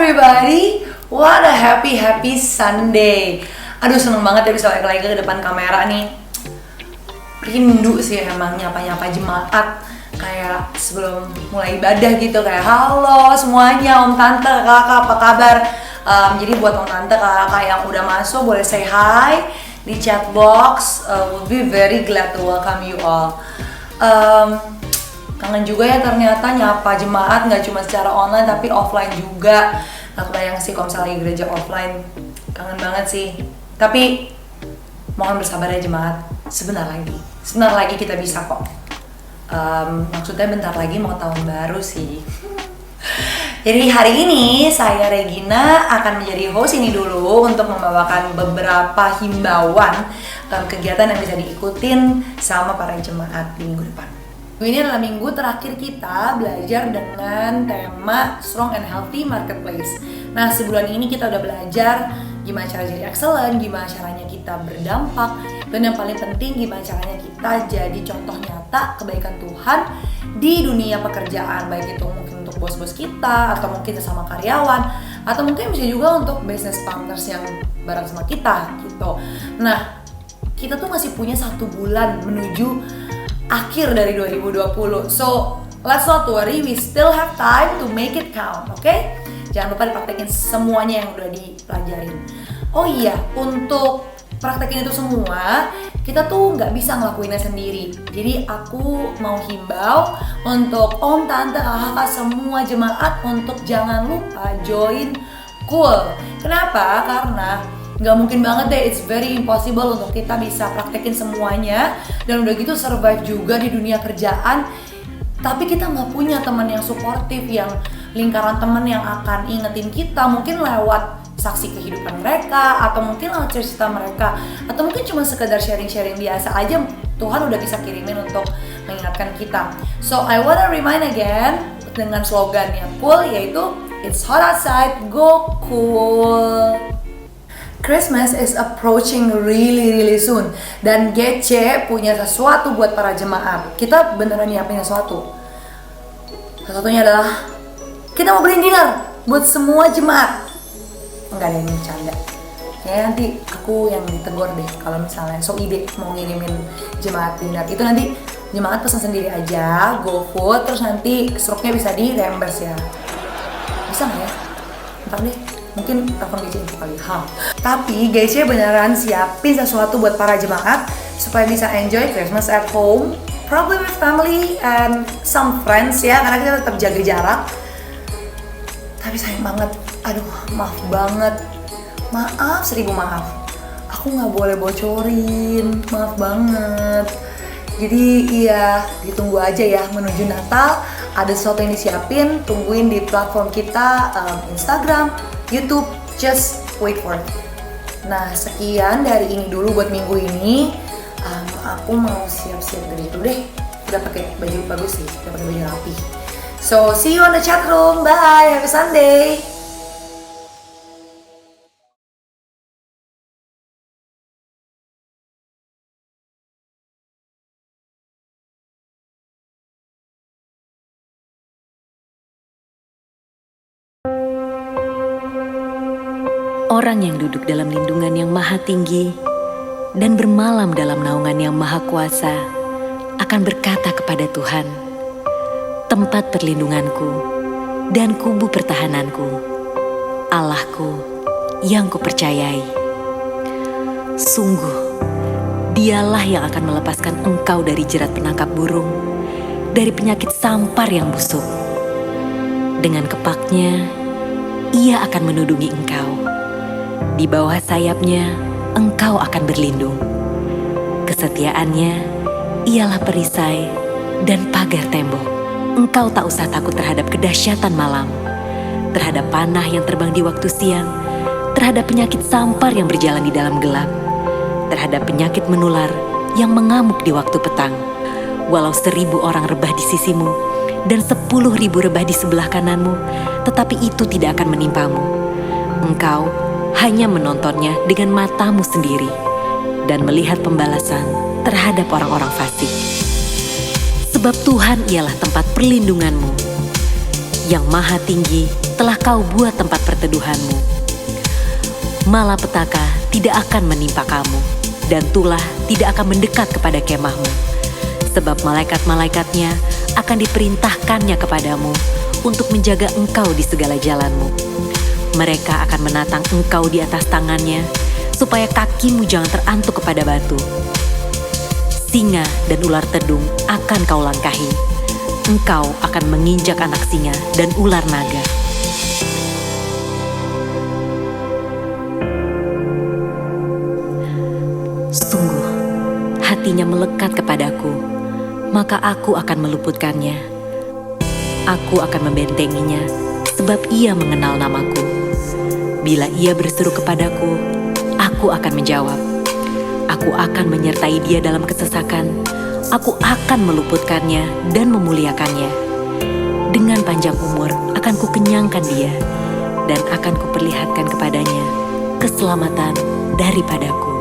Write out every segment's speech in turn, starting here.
everybody, what a happy Sunday. Aduh seneng banget ya bisa balik lagi ke depan kamera nih. Rindu sih emang nyapa-nyapa jemaat kayak sebelum mulai ibadah gitu, kayak halo semuanya, om tante kakak apa kabar. Jadi buat om tante kakak yang udah masuk boleh say hi di chat box. We'll be very glad to welcome you all. Kangen juga ya ternyata nyapa jemaat nggak cuma secara online tapi offline juga. Gak kebayang sih kalau misalnya gereja offline, kangen banget sih. Tapi mohon bersabar ya jemaat, sebentar lagi kita bisa kok. Maksudnya bentar lagi mau tahun baru sih. Jadi hari ini saya Regina akan menjadi host ini dulu untuk membawakan beberapa himbauan kegiatan yang bisa diikutin sama para jemaat di minggu depan. Ini adalah minggu terakhir kita belajar dengan tema Strong and Healthy Marketplace. Nah, sebulan ini kita udah belajar gimana cara jadi excellent, gimana caranya kita berdampak, dan yang paling penting gimana caranya kita jadi contoh nyata kebaikan Tuhan di dunia pekerjaan, baik itu mungkin untuk bos-bos kita, atau mungkin sesama karyawan, atau mungkin bisa juga untuk business partners yang bareng sama kita gitu. Nah, kita tuh masih punya 1 bulan menuju akhir dari 2020. So, let's not worry, we still have time to make it count, oke? Jangan lupa dipraktekin semuanya yang udah dipelajarin. Oh iya, untuk praktekin itu semua, kita tuh nggak bisa ngelakuinnya sendiri. Jadi aku mau himbau untuk om, tante, kakak, semua jemaat untuk jangan lupa join Cool. Kenapa? Karena nggak mungkin banget deh, it's very impossible untuk kita bisa praktekin semuanya dan udah gitu survive juga di dunia kerjaan, tapi kita nggak punya teman yang suportif, yang lingkaran teman yang akan ingetin kita, mungkin lewat saksi kehidupan mereka, atau mungkin lewat cerita mereka, atau mungkin cuma sekedar sharing-sharing biasa aja Tuhan udah bisa kirimin untuk mengingatkan kita. So I wanna remind again dengan slogan yang cool, yaitu it's hot outside, go cool. Christmas is approaching really soon, dan GC punya sesuatu buat para jemaat. Kita beneran nyiapin sesuatu. Satunya adalah kita mau beliin dinner buat semua jemaat. Enggak ada yang bercanda. Kayaknya nanti aku yang ditegur deh kalau misalnya ide mau ngirimin jemaat dinner. Itu nanti jemaat pesan sendiri aja, GoFood, terus nanti struknya bisa di reimburse ya. Bisa nggak ya? Ntar deh. Mungkin telepon GC info kali. Tapi GC beneran siapin sesuatu buat para jemaat supaya bisa enjoy Christmas at home, probably with family and some friends ya, karena kita tetap jaga jarak. Tapi sayang banget, aduh maaf banget, maaf 1000 maaf, aku nggak boleh bocorin, maaf banget. Jadi iya, ditunggu aja ya menuju Natal, ada sesuatu yang disiapin, tungguin di platform kita, Instagram, YouTube, just wait for it. Nah, sekian dari ini dulu buat minggu ini. Aku mau siap-siap dari itu deh. Udah pakai baju bagus sih, udah pakai baju rapi. So, see you on the chat room. Bye, happy Sunday. Orang yang duduk dalam lindungan yang maha tinggi dan bermalam dalam naungan yang maha kuasa akan berkata kepada Tuhan, tempat perlindunganku dan kubu pertahananku, Allahku yang kupercayai. Sungguh, dialah yang akan melepaskan engkau dari jerat penangkap burung, dari penyakit sampar yang busuk. Dengan kepaknya, ia akan menudungi engkau. Di bawah sayapnya, engkau akan berlindung. Kesetiaannya ialah perisai dan pagar tembok. Engkau tak usah takut terhadap kedahsyatan malam, terhadap panah yang terbang di waktu siang, terhadap penyakit sampar yang berjalan di dalam gelap, terhadap penyakit menular yang mengamuk di waktu petang. Walau 1000 orang rebah di sisimu dan 10.000 rebah di sebelah kananmu, tetapi itu tidak akan menimpamu. Engkau hanya menontonnya dengan matamu sendiri dan melihat pembalasan terhadap orang-orang fasik. Sebab Tuhan ialah tempat perlindunganmu, yang maha tinggi telah kau buat tempat perteduhanmu. Malapetaka tidak akan menimpa kamu, dan tulah tidak akan mendekat kepada kemahmu. Sebab malaikat-malaikatnya akan diperintahkannya kepadamu untuk menjaga engkau di segala jalanmu. Mereka akan menatang engkau di atas tangannya, supaya kakimu jangan terantuk kepada batu. Singa dan ular tedung akan kau langkahi. Engkau akan menginjak anak singa dan ular naga. Sungguh, hatinya melekat kepadaku, maka aku akan meluputkannya. Aku akan membentenginya, sebab ia mengenal namaku. Bila ia berseru kepadaku, aku akan menjawab. Aku akan menyertai dia dalam kesesakan. Aku akan meluputkannya dan memuliakannya. Dengan panjang umur akan kukenyangkan dia, dan akan kuperlihatkan kepadanya keselamatan daripadaku.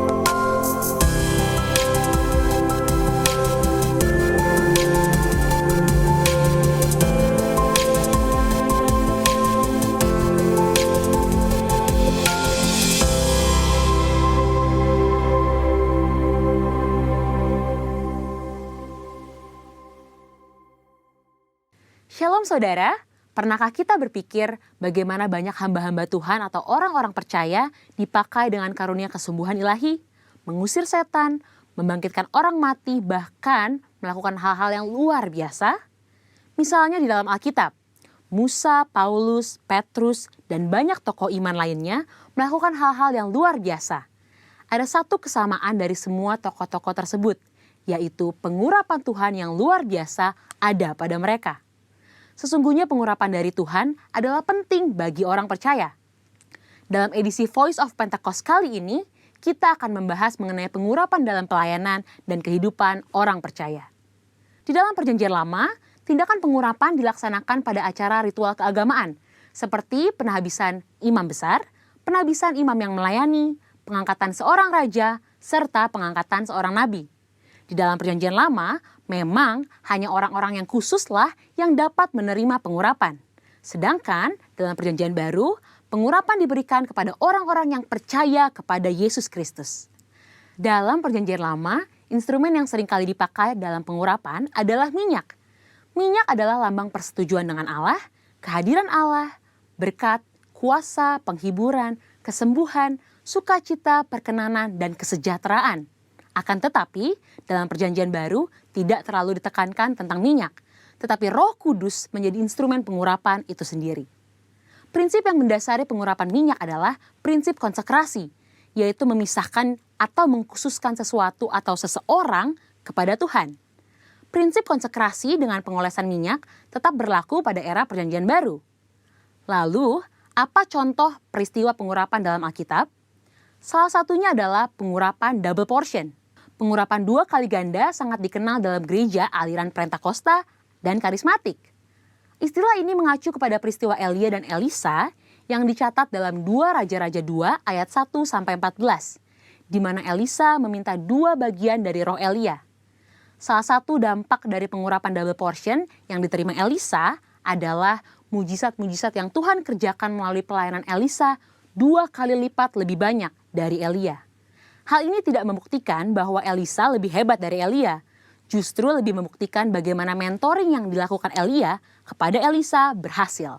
Shalom saudara, pernahkah kita berpikir bagaimana banyak hamba-hamba Tuhan atau orang-orang percaya dipakai dengan karunia kesembuhan ilahi, mengusir setan, membangkitkan orang mati, bahkan melakukan hal-hal yang luar biasa? Misalnya di dalam Alkitab, Musa, Paulus, Petrus, dan banyak tokoh iman lainnya melakukan hal-hal yang luar biasa. Ada satu kesamaan dari semua tokoh-tokoh tersebut, yaitu pengurapan Tuhan yang luar biasa ada pada mereka. Sesungguhnya pengurapan dari Tuhan adalah penting bagi orang percaya. Dalam edisi Voice of Pentecost kali ini, kita akan membahas mengenai pengurapan dalam pelayanan dan kehidupan orang percaya. Di dalam Perjanjian Lama, tindakan pengurapan dilaksanakan pada acara ritual keagamaan, seperti penhabisan imam besar, penhabisan imam yang melayani, pengangkatan seorang raja, serta pengangkatan seorang nabi. Di dalam Perjanjian Lama, memang hanya orang-orang yang khususlah yang dapat menerima pengurapan. Sedangkan dalam Perjanjian Baru, pengurapan diberikan kepada orang-orang yang percaya kepada Yesus Kristus. Dalam Perjanjian Lama, instrumen yang sering kali dipakai dalam pengurapan adalah minyak. Minyak adalah lambang persetujuan dengan Allah, kehadiran Allah, berkat, kuasa, penghiburan, kesembuhan, sukacita, perkenanan, dan kesejahteraan. Akan tetapi, dalam Perjanjian Baru tidak terlalu ditekankan tentang minyak, tetapi Roh Kudus menjadi instrumen pengurapan itu sendiri. Prinsip yang mendasari pengurapan minyak adalah prinsip konsekrasi, yaitu memisahkan atau mengkhususkan sesuatu atau seseorang kepada Tuhan. Prinsip konsekrasi dengan pengolesan minyak tetap berlaku pada era Perjanjian Baru. Lalu, apa contoh peristiwa pengurapan dalam Alkitab? Salah satunya adalah pengurapan double portion. Pengurapan 2 kali ganda sangat dikenal dalam gereja aliran Pentakosta dan karismatik. Istilah ini mengacu kepada peristiwa Elia dan Elisa yang dicatat dalam 2 Raja-Raja 2 ayat 1-14, di mana Elisa meminta 2 bagian dari roh Elia. Salah satu dampak dari pengurapan double portion yang diterima Elisa adalah mujizat-mujizat yang Tuhan kerjakan melalui pelayanan Elisa 2 kali lipat lebih banyak dari Elia. Hal ini tidak membuktikan bahwa Elisa lebih hebat dari Elia, justru lebih membuktikan bagaimana mentoring yang dilakukan Elia kepada Elisa berhasil.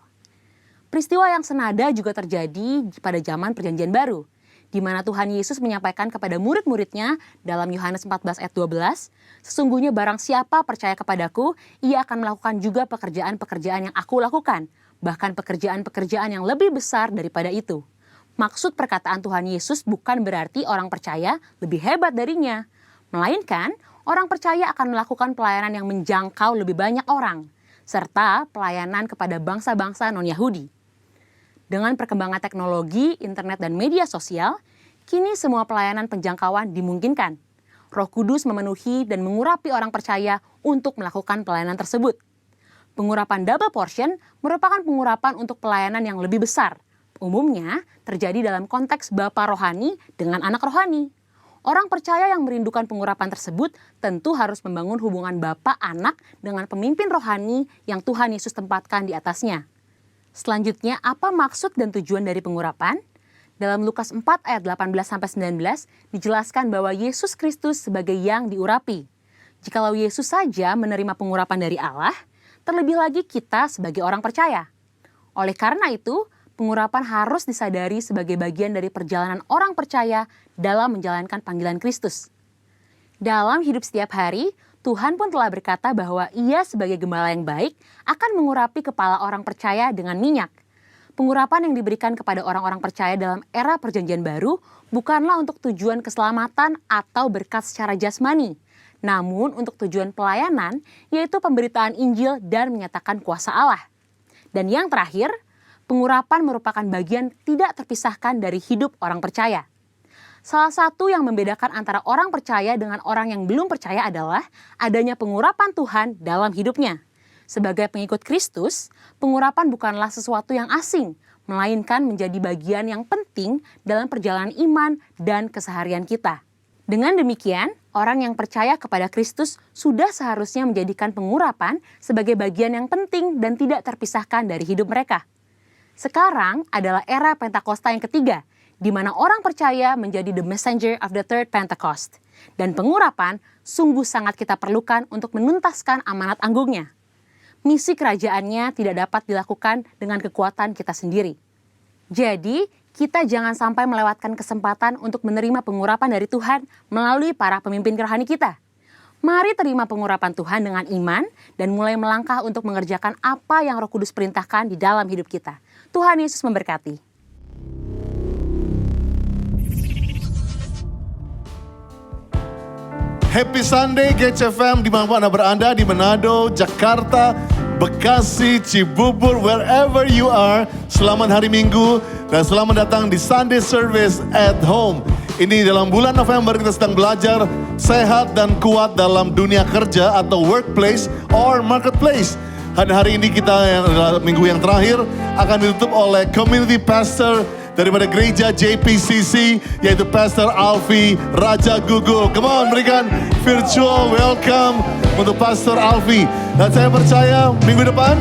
Peristiwa yang senada juga terjadi pada zaman Perjanjian Baru, di mana Tuhan Yesus menyampaikan kepada murid-muridnya dalam Yohanes 14 ayat 12, "Sesungguhnya barang siapa percaya kepadaku, ia akan melakukan juga pekerjaan-pekerjaan yang aku lakukan, bahkan pekerjaan-pekerjaan yang lebih besar daripada itu." Maksud perkataan Tuhan Yesus bukan berarti orang percaya lebih hebat darinya, melainkan orang percaya akan melakukan pelayanan yang menjangkau lebih banyak orang, serta pelayanan kepada bangsa-bangsa non-Yahudi. Dengan perkembangan teknologi, internet, dan media sosial, kini semua pelayanan penjangkauan dimungkinkan. Roh Kudus memenuhi dan mengurapi orang percaya untuk melakukan pelayanan tersebut. Pengurapan double portion merupakan pengurapan untuk pelayanan yang lebih besar. Umumnya terjadi dalam konteks bapa rohani dengan anak rohani. Orang percaya yang merindukan pengurapan tersebut tentu harus membangun hubungan bapa anak dengan pemimpin rohani yang Tuhan Yesus tempatkan di atasnya. Selanjutnya, apa maksud dan tujuan dari pengurapan? Dalam Lukas 4 ayat 18-19 dijelaskan bahwa Yesus Kristus sebagai yang diurapi. Jikalau Yesus saja menerima pengurapan dari Allah, terlebih lagi kita sebagai orang percaya. Oleh karena itu, pengurapan harus disadari sebagai bagian dari perjalanan orang percaya dalam menjalankan panggilan Kristus. Dalam hidup setiap hari, Tuhan pun telah berkata bahwa Ia sebagai gembala yang baik akan mengurapi kepala orang percaya dengan minyak. Pengurapan yang diberikan kepada orang-orang percaya dalam era Perjanjian Baru bukanlah untuk tujuan keselamatan atau berkat secara jasmani, namun untuk tujuan pelayanan, yaitu pemberitaan Injil dan menyatakan kuasa Allah. Dan yang terakhir, pengurapan merupakan bagian tidak terpisahkan dari hidup orang percaya. Salah satu yang membedakan antara orang percaya dengan orang yang belum percaya adalah adanya pengurapan Tuhan dalam hidupnya. Sebagai pengikut Kristus, pengurapan bukanlah sesuatu yang asing, melainkan menjadi bagian yang penting dalam perjalanan iman dan keseharian kita. Dengan demikian, orang yang percaya kepada Kristus sudah seharusnya menjadikan pengurapan sebagai bagian yang penting dan tidak terpisahkan dari hidup mereka. Sekarang adalah era Pentakosta yang ketiga, di mana orang percaya menjadi the messenger of the third Pentecost. Dan pengurapan sungguh sangat kita perlukan untuk menuntaskan amanat anggungnya. Misi kerajaannya tidak dapat dilakukan dengan kekuatan kita sendiri. Jadi, kita jangan sampai melewatkan kesempatan untuk menerima pengurapan dari Tuhan melalui para pemimpin rohani kita. Mari terima pengurapan Tuhan dengan iman dan mulai melangkah untuk mengerjakan apa yang Roh Kudus perintahkan di dalam hidup kita. Tuhan Yesus memberkati. Happy Sunday GCFM dimanapun Anda berada, di Manado, Jakarta, Bekasi, Cibubur, wherever you are. Selamat hari Minggu dan selamat datang di Sunday Service at Home. Ini dalam bulan November kita sedang belajar sehat dan kuat dalam dunia kerja atau workplace or marketplace. Dan hari ini kita minggu yang terakhir akan ditutup oleh community pastor daripada gereja JPCC, yaitu Pastor Alfie Raja Gugul. Come on, berikan virtual welcome untuk Pastor Alfie. Dan saya percaya minggu depan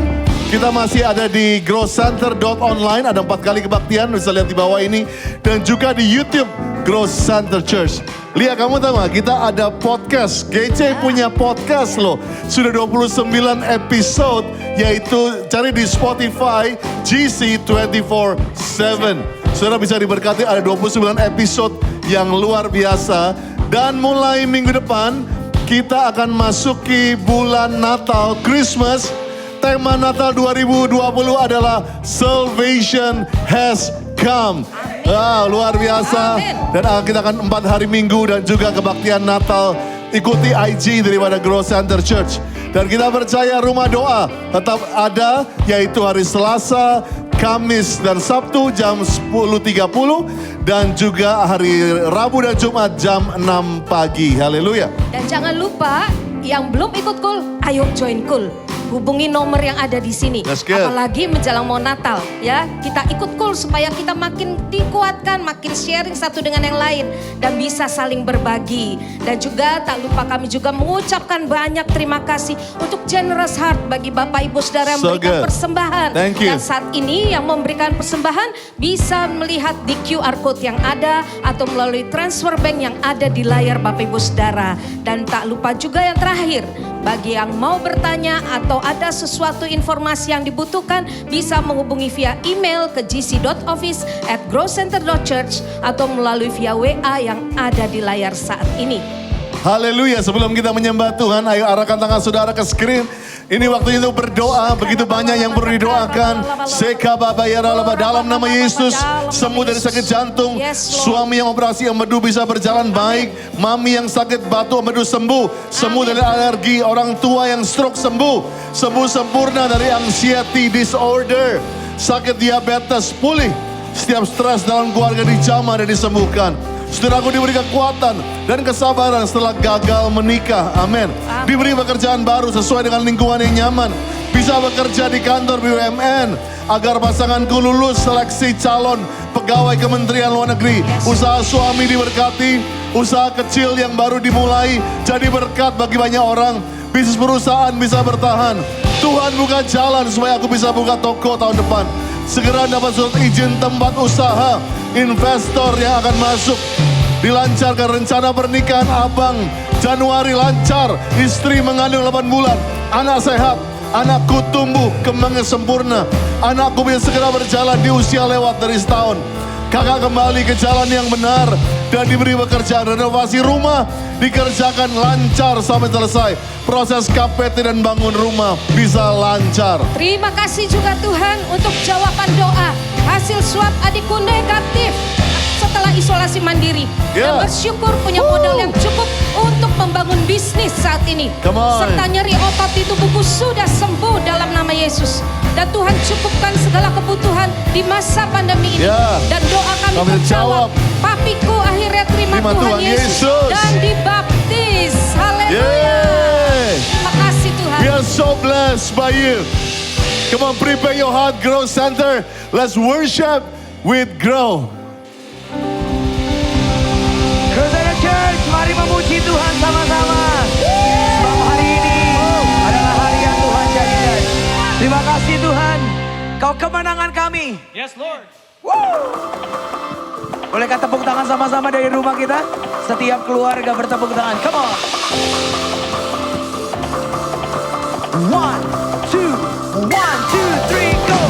kita masih ada di growcenter.online. Ada 4 kali kebaktian, bisa lihat di bawah ini. Dan juga di YouTube Growth Center Church. Lia, kamu tahu gak? Kita ada podcast. GC punya podcast loh. Sudah 29 episode, yaitu cari di Spotify GC 24/7. Saudara bisa diberkati, ada 29 episode yang luar biasa. Dan mulai minggu depan, kita akan masuki bulan Natal, Christmas. Tema Natal 2020 adalah Salvation Has Come. Luar biasa. Dan kita akan 4 hari Minggu dan juga kebaktian Natal. Ikuti IG daripada Growth Center Church. Dan kita percaya rumah doa tetap ada, yaitu hari Selasa, Kamis dan Sabtu jam 10.30 dan juga hari Rabu dan Jumat jam 6 pagi. Haleluya. Dan jangan lupa yang belum ikut Kul, ayo join Kul. Hubungi nomor yang ada di sini. Apalagi menjelang mau Natal ya. Kita ikut Kul supaya kita makin dikuatkan, makin sharing satu dengan yang lain dan bisa saling berbagi. Dan juga tak lupa kami juga mengucapkan banyak terima kasih untuk generous heart bagi Bapak Ibu Saudara yang memberikan persembahan. Dan saat ini yang memberikan persembahan bisa melihat di QR code yang ada atau melalui transfer bank yang ada di layar Bapak Ibu Saudara. Dan tak lupa juga yang terakhir, bagi yang mau bertanya atau ada sesuatu informasi yang dibutuhkan, bisa menghubungi via email ke gc.office@growcenter.church atau melalui via WA yang ada di layar saat ini. Haleluya, sebelum kita menyembah Tuhan, ayo arahkan tangan saudara ke screen. Ini waktunya untuk berdoa, begitu banyak yang perlu didoakan. Seka Baba Yaralaba, dalam nama Yesus, sembuh dari sakit jantung. Suami yang operasi empedu bisa berjalan baik. Mami yang sakit batu empedu sembuh. Sembuh dari alergi, orang tua yang stroke sembuh. Sembuh sempurna dari anxiety disorder. Sakit diabetes pulih. Setiap stres dalam keluarga dijamah dan disembuhkan. Saudaraku diberi kekuatan dan kesabaran setelah gagal menikah. Amin. Diberi pekerjaan baru sesuai dengan lingkungan yang nyaman. Bisa bekerja di kantor BUMN. Agar pasanganku lulus seleksi calon pegawai Kementerian Luar Negeri. Usaha suami diberkati. Usaha kecil yang baru dimulai jadi berkat bagi banyak orang. Bisnis perusahaan bisa bertahan. Tuhan buka jalan supaya aku bisa buka toko tahun depan. Segera dapat surat izin tempat usaha, investor yang akan masuk. Dilancarkan rencana pernikahan abang. Januari lancar, istri mengandung 8 bulan. Anak sehat, anakku tumbuh, kembangnya sempurna. Anakku bisa segera berjalan di usia lewat dari setahun. Kakak kembali ke jalan yang benar dan diberi pekerjaan. Renovasi rumah dikerjakan lancar sampai selesai. Proses KPT dan bangun rumah bisa lancar. Terima kasih juga Tuhan untuk jawaban doa. Hasil swab adikku negatif setelah isolasi mandiri. Dan bersyukur punya modal yang cukup untuk membangun bisnis saat ini. Serta nyeri otot di tubuhku sudah sembuh dalam nama Yesus. Dan Tuhan cukupkan segala kebutuhan di masa pandemi ini. Dan doa kami terjawab. Papiku akhirnya terima Tuhan Yesus. Dan dibaptis. Haleluya. Terima kasih Tuhan. We are so blessed by you. Come on, prepare your heart, Grow Center. Let's worship with Grow. Grow Center Church, mari memuji Tuhan sama-sama. Sebab hari ini adalah hari yang Tuhan jadikan. Terima kasih Tuhan, Kau kemenangan kami. Yes, Lord. Bolehkah tepuk tangan sama-sama dari rumah kita? Setiap keluarga bertepuk tangan. Come on. 1, 2, 1, 2, 3, go.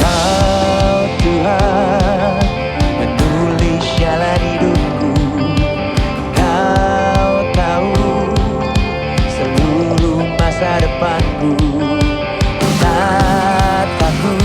Kau Tuhan menulis jalan hidupku. Kau tahu seluruh masa depanku. Tak takut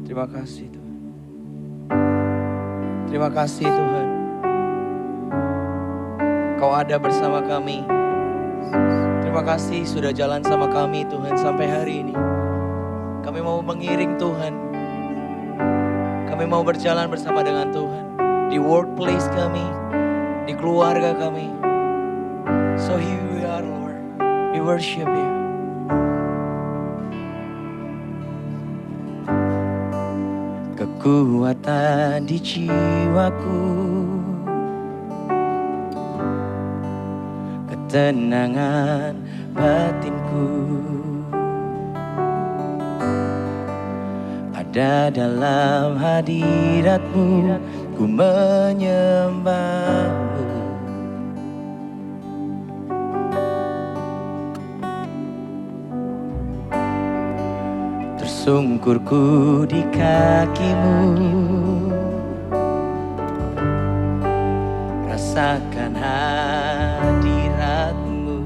Terima kasih Tuhan. Terima kasih Tuhan. Kau ada bersama kami. Terima kasih sudah jalan sama kami Tuhan sampai hari ini. Kami mau mengiring Tuhan. Kami mau berjalan bersama dengan Tuhan. Di workplace kami, di keluarga kami. So here we are Lord. We worship you. Kekuatan di jiwaku, ketenangan batinku, ada dalam hadirat-Mu, ku menyembah-Mu. Tersungkurku di kaki-Mu, rasakan hadirat-Mu.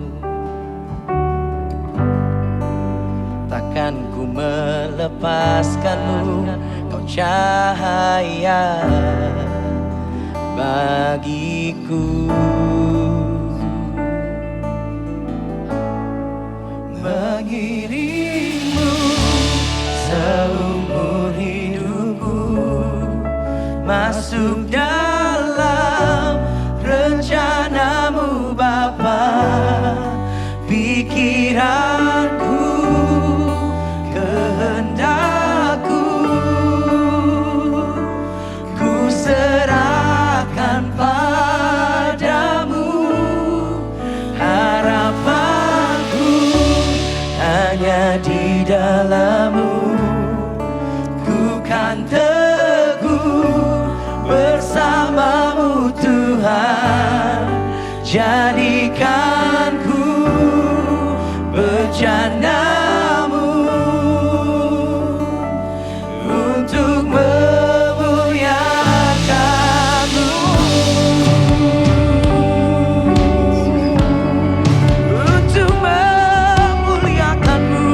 Takkan ku melepaskan-Mu, Kau cahaya bagiku. Mengiring-Mu seumur hidupku, masuk dalam rencana-Mu Bapa. Pikiranku, kehendakku, ku serahkan padamu. Harapanku hanya di dalam-Mu. Ku kan teguh bersama-Mu Tuhan. Jadikan ku bejana-Mu untuk memuliakan-Mu. Untuk memuliakan-Mu.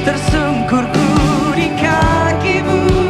Tersungkurku di kaki-Mu,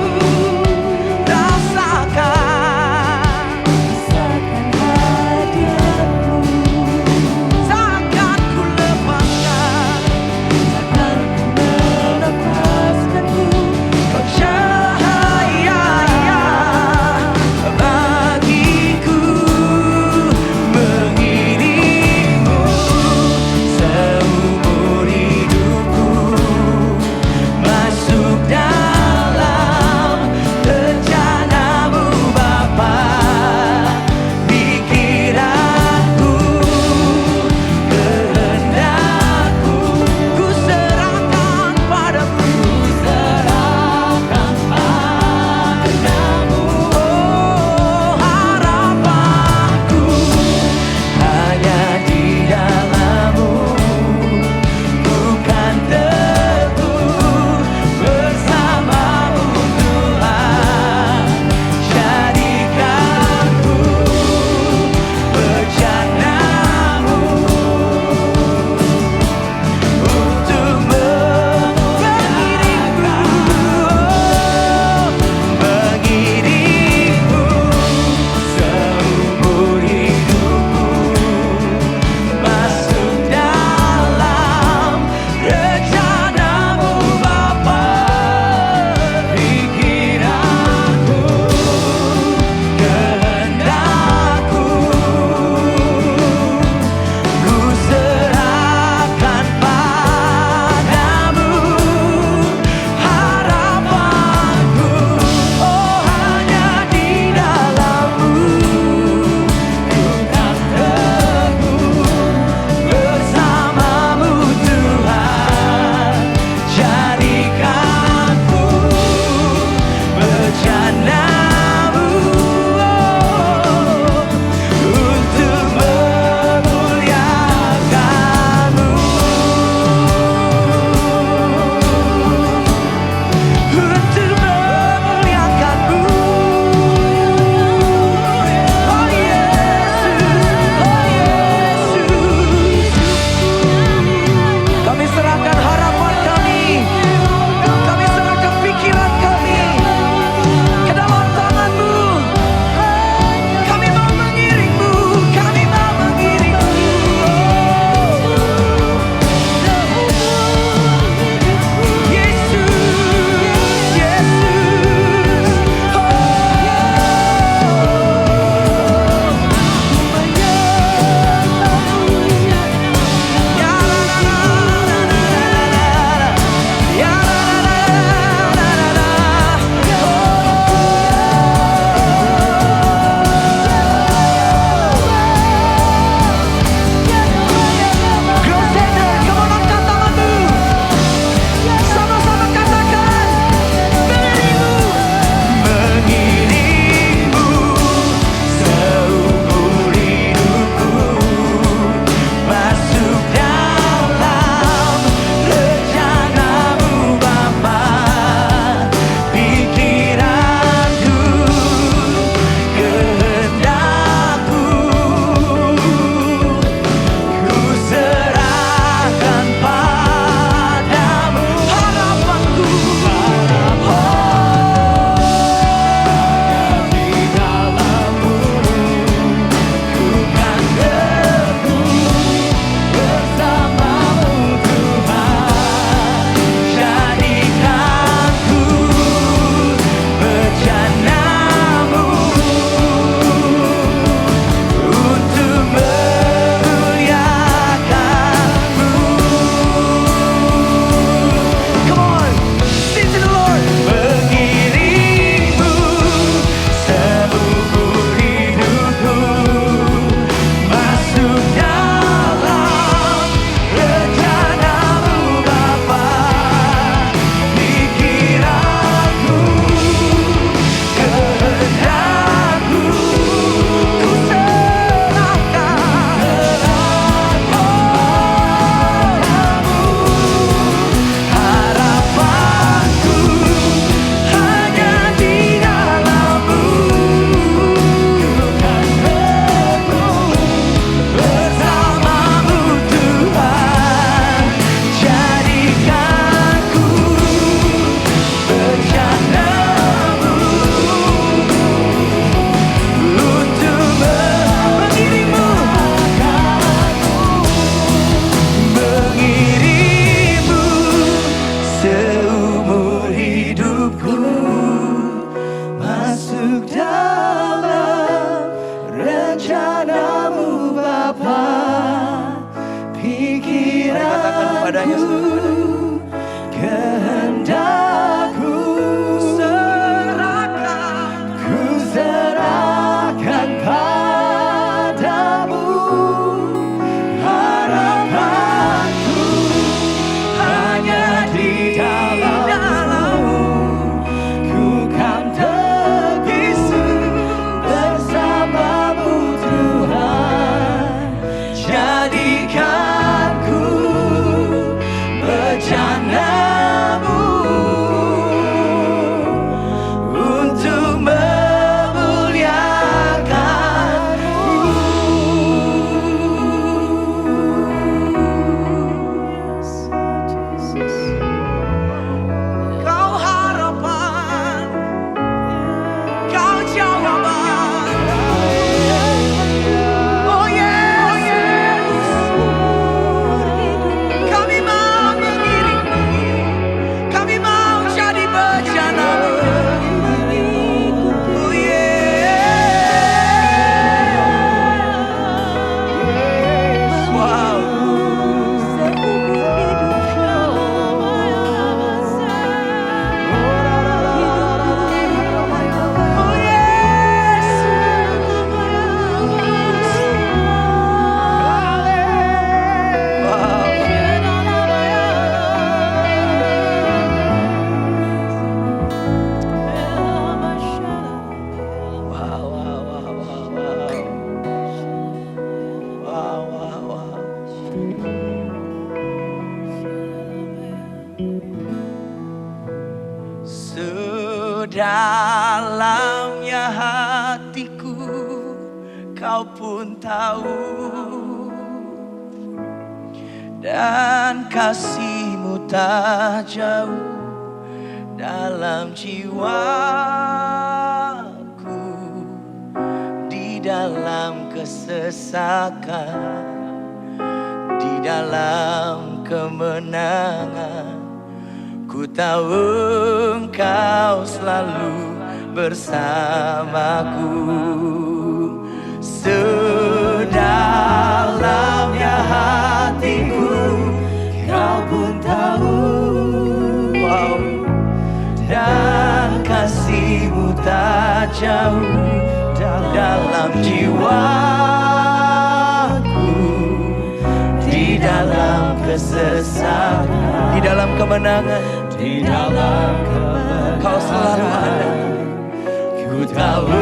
padanya, seluruh padanya. Kehendakku serahkan padamu, harapanku hanya di dalam-Mu. Ku kan teguh bersama-Mu Tuhan, jadikan ku bejana-Mu untuk Kau harapan, Kau jawaban. Oh yes, kami mau mengiringmu, kami mau jadi bejana-Mu. Oh yes, wow. Oh yes, sedalamnya hatiku Kau pun tahu, dan kasih-Mu tak jauh dalam jiwaku. Di dalam kesesakan, di dalam kemenangan, ku tahu Engkau selalu bersamaku. Sedalamnya hatiku Kau pun tahu, wow. Dan kasih-Mu tak jauh dalam jiwaku. Di dalam kesesakan, di dalam kemenangan, di dalam kemenangan, Kau selalu ada. Ku tahu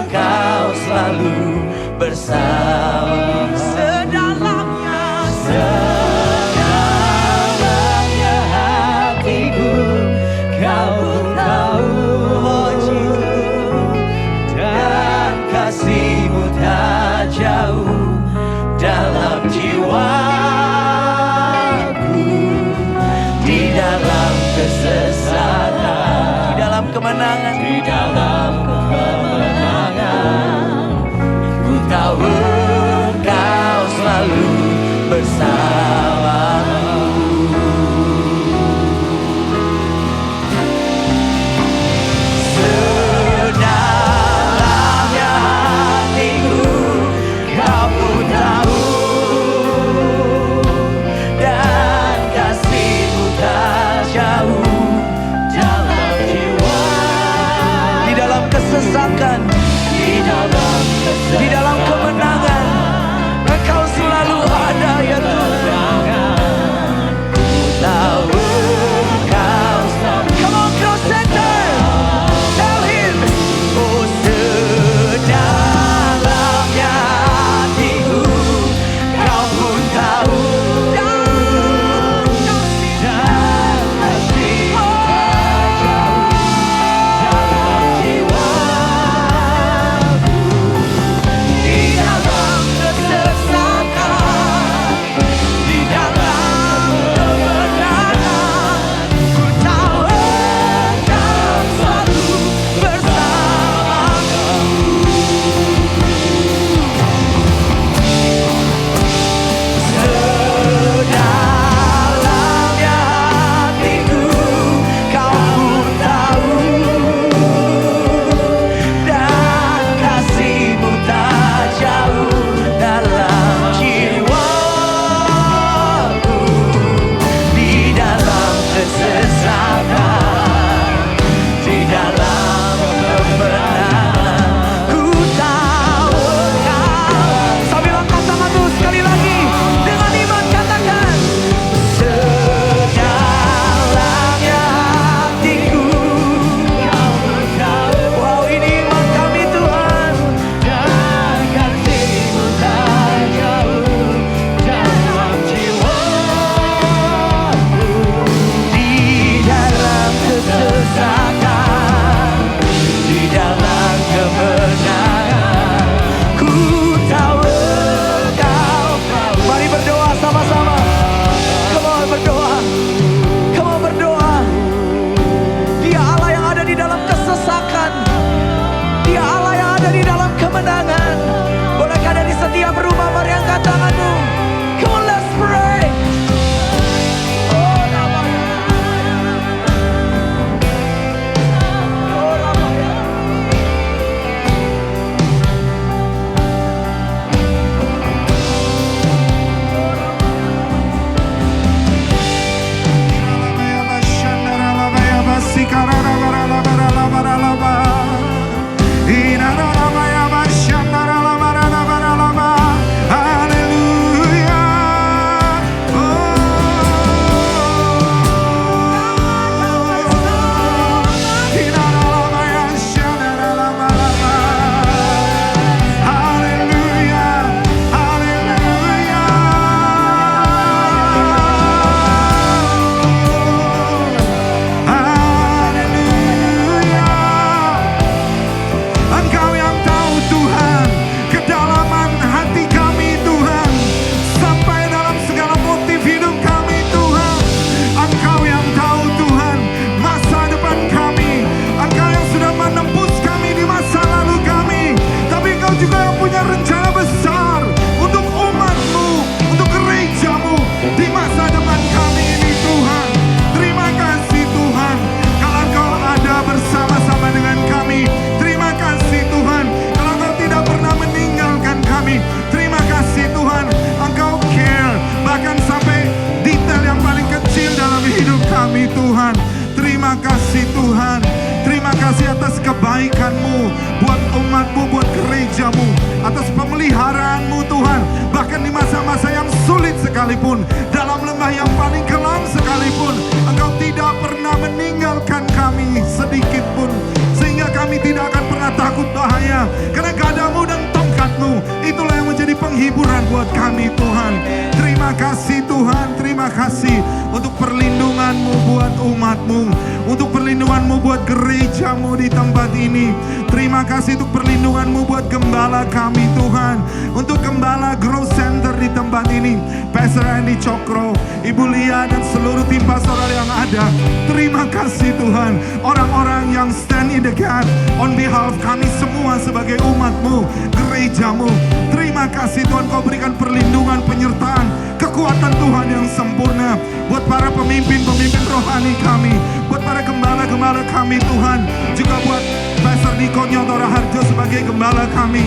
Kau selalu bersama. Sedalamnya hatiku Kau pun tahu, oh Jesus. Dan kasih-Mu tak jauh dalam jiwaku. Di dalam kesesakan, di dalam kemenangan, di dalam kemenangan, ku tahu Kau selalu bersamaku. Sedalamnya hatiku Kau pun tahu, dan kasih-Mu tak jauh dalam jiwa. Di dalam kesesakan, di dalam kemenangan, Engkau selalu ada ya Tuhan. umat-Mu, buat gereja-Mu, atas pemeliharaanmu Tuhan. Bahkan di masa-masa yang sulit sekalipun, dalam lembah yang paling kelam sekalipun, Engkau tidak pernah meninggalkan kami sedikit pun. Sehingga kami tidak akan pernah takut bahaya, karena gadamu dan tongkat-Mu itulah yang menjadi penghiburan buat kami Tuhan. Terima kasih Tuhan, terima kasih untuk perlindungan-Mu buat umat-Mu, untuk perlindungan-Mu buat gereja-Mu di tempat ini. Terima kasih untuk perlindungan-Mu buat gembala kami Tuhan, untuk gembala Growth Center di tempat ini, Pastor Andy Cokro, Ibu Lia dan seluruh tim pastoral yang ada. Terima kasih Tuhan, orang-orang yang stand in the gap on behalf kami semua sebagai umat-Mu, gereja-Mu. Terima kasih Tuhan, Kau berikan perlindungan, penyertaan, kekuatan Tuhan yang sempurna buat para pemimpin-pemimpin rohani kami, buat para gembala-gembala kami Tuhan, juga buat Pastor Niko Nyotora Harjo sebagai gembala kami.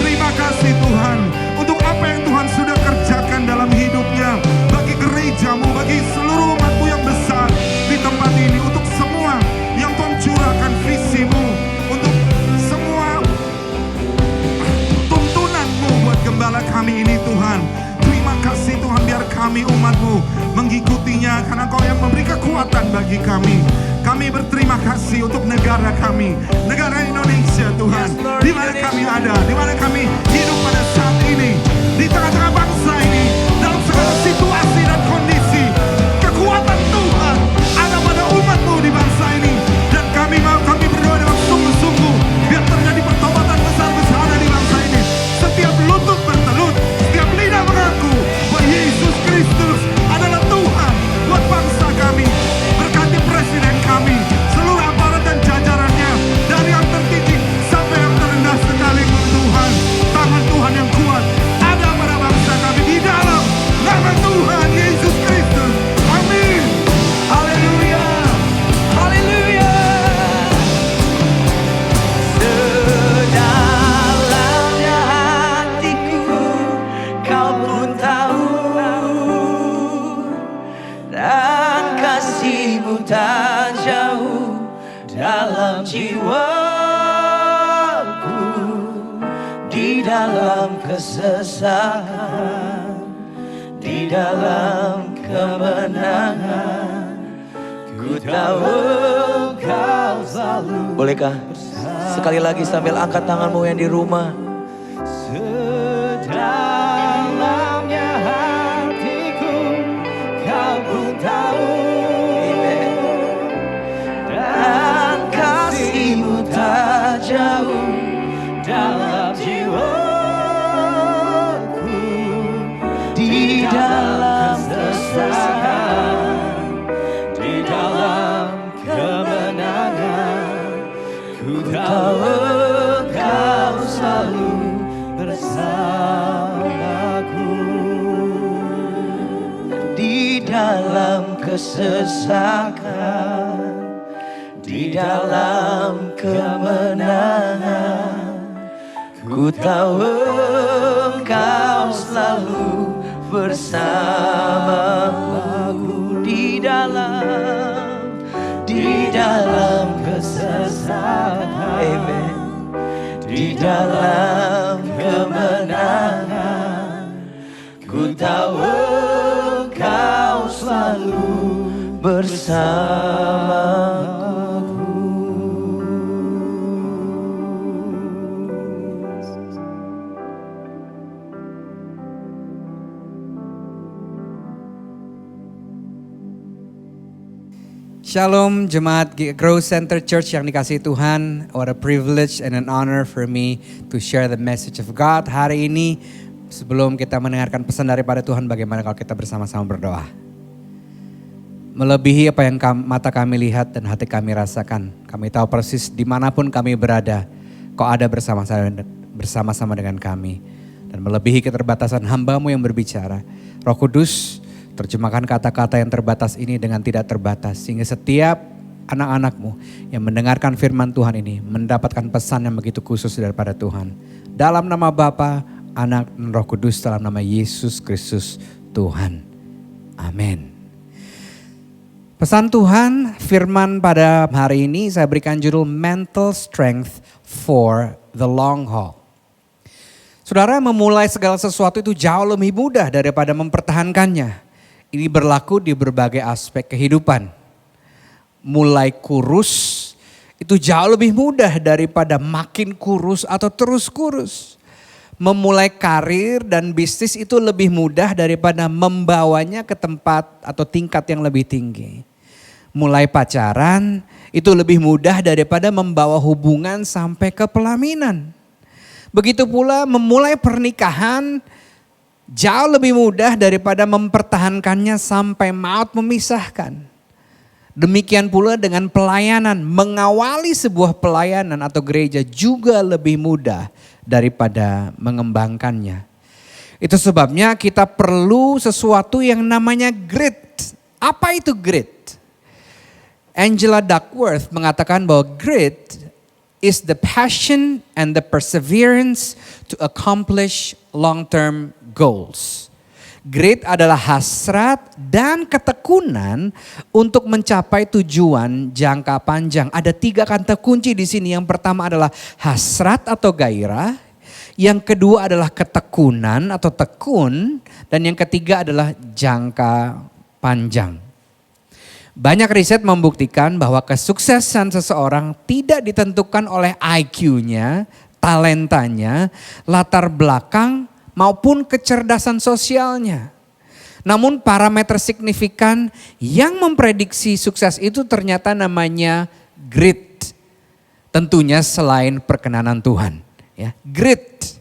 Terima kasih Tuhan untuk apa yang Tuhan sudah kerjakan dalam hidupnya, bagi gereja-Mu, bagi seluruh umat-Mu yang besar di tempat ini, untuk semua yang Tuhan curahkan visi-Mu, untuk semua tuntunan-Mu buat gembala kami ini Tuhan. Terima kasih Tuhan, biar kami umat-Mu mengikutinya, karena Kau yang memberi kekuatan bagi kami. Kami berterima kasih untuk negara kami, negara Indonesia Tuhan, di mana kami ada, di mana kami hidup pada saat ini, di tengah-tengah bangsa ini, dalam segala situasi dan kondisi. Kekuatan Tuhan ada pada umat-Mu di bangsa ini, dan kami berdoa dengan sungguh-sungguh, biar terjadi pertobatan besar-besaran di bangsa ini. Setiap lutut bertelut, setiap lidah mengaku bahwa Yesus Kristus adalah Tuhan buat bangsa kami. Berkati presiden kami, seluruh aparat dan jajarannya, dari yang tertinggi sampai yang terendah sekalipun Tuhan. Tangan Tuhan yang kuat ada pada bangsa kami, di dalam nama Tuhan Yesus Kristus. Amin. Haleluya, haleluya. Sedalamnya hatiku, Kau pun tahu, dan kasih-Mu tak jauh dalam jiwaku. Di dalam kesesakan, di dalam kemenangan, ku tahu Kau selalu. Bolehkah sekali lagi sambil angkat tanganmu yang di rumah? Sedalamnya hatiku, Kau pun tahu, dan kasih-Mu tak jauh dalam jiwaku. Di dalam kesesakan, di dalam kemenangan, ku tahu Kau selalu bersamaku. Di dalam kesesakan, di dalam kemenangan, ku tahu Kau selalu bersamaku. Di dalam kesesakan, amen, di dalam kemenangan, ku tahu Kau selalu bersamaku. Shalom Jemaat Growth Center Church yang dikasihi Tuhan. What a privilege and an honor for me to share the message of God hari ini. Sebelum kita mendengarkan pesan daripada Tuhan, bagaimana kalau kita bersama-sama berdoa. Melebihi apa yang mata kami lihat dan hati kami rasakan. Kami tahu persis dimanapun kami berada, Kau ada bersama-sama dengan kami. Dan melebihi keterbatasan hamba-Mu yang berbicara. Roh Kudus, terjemahkan kata-kata yang terbatas ini dengan tidak terbatas. Sehingga setiap anak-anak-Mu yang mendengarkan firman Tuhan ini mendapatkan pesan yang begitu khusus daripada Tuhan. Dalam nama Bapa, Anak, dan Roh Kudus, dalam nama Yesus Kristus Tuhan. Amin. Pesan Tuhan, firman pada hari ini saya berikan judul Mental Strength for the long haul. Saudara, memulai segala sesuatu itu jauh lebih mudah daripada mempertahankannya. Ini berlaku di berbagai aspek kehidupan. Mulai kurus itu jauh lebih mudah daripada makin kurus atau terus kurus. Memulai karir dan bisnis itu lebih mudah daripada membawanya ke tempat atau tingkat yang lebih tinggi. Mulai pacaran itu lebih mudah daripada membawa hubungan sampai ke pelaminan. Begitu pula memulai pernikahan jauh lebih mudah daripada mempertahankannya sampai maut memisahkan. Demikian pula dengan pelayanan, mengawali sebuah pelayanan atau gereja juga lebih mudah daripada mengembangkannya. Itu sebabnya kita perlu sesuatu yang namanya grit. Apa itu grit? Angela Duckworth mengatakan bahwa grit is the passion and the perseverance to accomplish long-term goals. Grit adalah hasrat dan ketekunan untuk mencapai tujuan jangka panjang. Ada 3 kata kunci di sini. Yang pertama adalah hasrat atau gairah. Yang kedua adalah ketekunan atau tekun. Dan yang ketiga adalah jangka panjang. Banyak riset membuktikan bahwa kesuksesan seseorang tidak ditentukan oleh IQ-nya, talentanya, latar belakang maupun kecerdasan sosialnya. Namun parameter signifikan yang memprediksi sukses itu ternyata namanya grit. Tentunya selain perkenanan Tuhan. Ya, grit.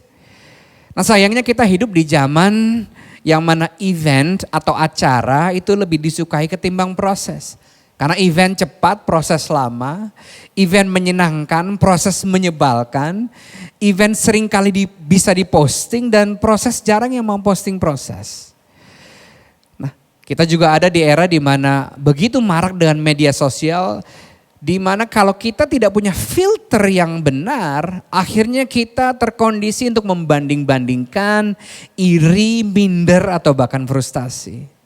Nah, sayangnya kita hidup di zaman yang mana event atau acara itu lebih disukai ketimbang proses. Karena event cepat, proses lama. Event menyenangkan, proses menyebalkan. Event seringkali bisa diposting dan proses jarang yang mau posting proses. Nah, kita juga ada di era di mana begitu marak dengan media sosial, di mana kalau kita tidak punya filter yang benar, akhirnya kita terkondisi untuk membanding-bandingkan, iri, minder, atau bahkan frustasi.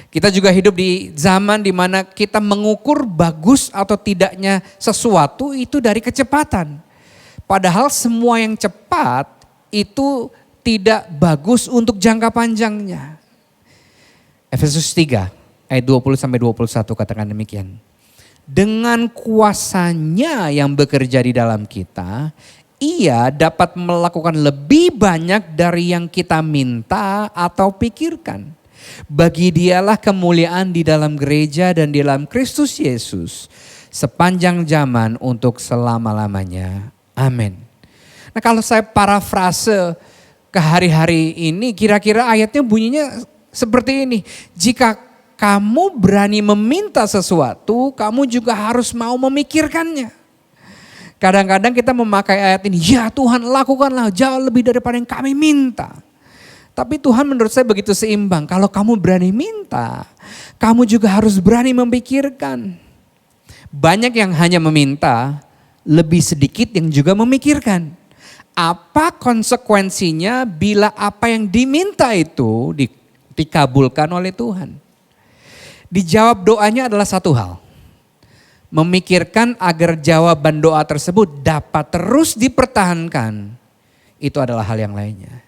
Kita juga hidup di zaman di mana kita mengukur bagus atau tidaknya sesuatu itu dari kecepatan. Padahal semua yang cepat itu tidak bagus untuk jangka panjangnya. Efesus 3 ayat 20-21 katakan demikian. Dengan kuasanya yang bekerja di dalam kita, ia dapat melakukan lebih banyak dari yang kita minta atau pikirkan. Bagi dialah kemuliaan di dalam gereja dan di dalam Kristus Yesus sepanjang zaman untuk selama-lamanya. Amin. Nah, kalau saya parafrase ke hari-hari ini, kira-kira ayatnya bunyinya seperti ini. Jika kamu berani meminta sesuatu, kamu juga harus mau memikirkannya. Kadang-kadang kita memakai ayat ini, ya Tuhan lakukanlah jauh lebih daripada yang kami minta. Tapi Tuhan menurut saya begitu seimbang. Kalau kamu berani minta, kamu juga harus berani memikirkan. Banyak yang hanya meminta, lebih sedikit yang juga memikirkan. Apa konsekuensinya bila apa yang diminta itu dikabulkan oleh Tuhan? Dijawab doanya adalah satu hal. Memikirkan agar jawaban doa tersebut dapat terus dipertahankan. Itu adalah hal yang lainnya.